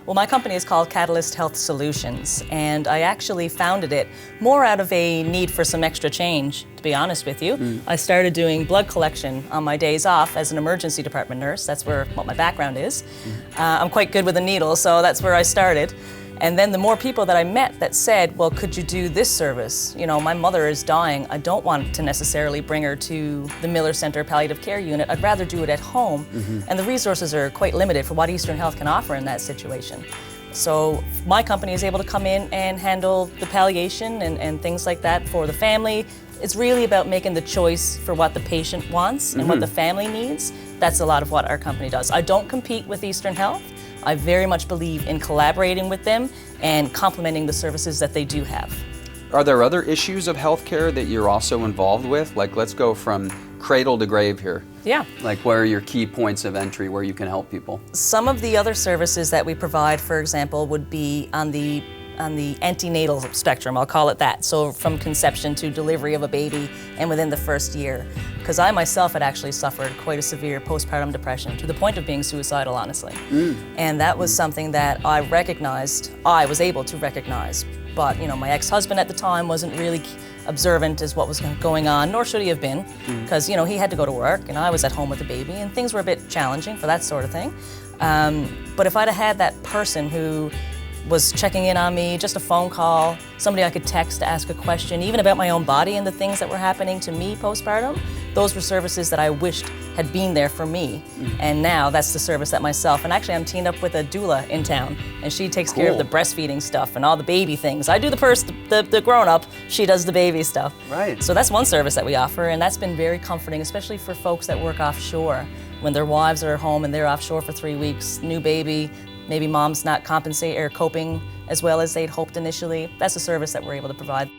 Well, my company is called Catalyst Health Solutions, and I actually founded it more out of a need for some extra change, to be honest with you. I started doing blood collection on my days off as an emergency department nurse. That's what my background is. I'm quite good with a needle, so that's where I started. And then the more people that I met that said, well, could you do this service? You know, my mother is dying. I don't want to necessarily bring her to the Miller Center Palliative Care Unit. I'd rather do it at home. And the resources are quite limited for what Eastern Health can offer in that situation. So my company is able to come in and handle the palliation and things like that for the family. It's really about making the choice for what the patient wants and what the family needs. That's a lot of what our company does. I don't compete with Eastern Health. I very much believe in collaborating with them and complementing the services that they do have. Are there other issues of healthcare that you're also involved with? Like, let's go from cradle to grave here. Yeah. Like, where are your key points of entry where you can help people? Some of the other services that we provide, for example, would be on the antenatal spectrum, I'll call it that. So from conception to delivery of a baby and within the first year. Because I myself had actually suffered quite a severe postpartum depression to the point of being suicidal, honestly. And that was something that I was able to recognize. But you know, my ex-husband at the time wasn't really observant as what was going on, nor should he have been, because you know, he had to go to work and I was at home with the baby and things were a bit challenging for that sort of thing. But if I'd have had that person who was checking in on me, just a phone call, somebody I could text to ask a question, even about my own body and the things that were happening to me postpartum, those were services that I wished had been there for me. And now that's the service that myself, and actually I'm teamed up with a doula in town, and she takes care of the breastfeeding stuff and all the baby things. I do the grown-up, she does the baby stuff. Right. So that's one service that we offer, and that's been very comforting, especially for folks that work offshore. When their wives are home and they're offshore for 3 weeks, new baby, maybe mom's not coping as well as they'd hoped initially. That's a service that we're able to provide.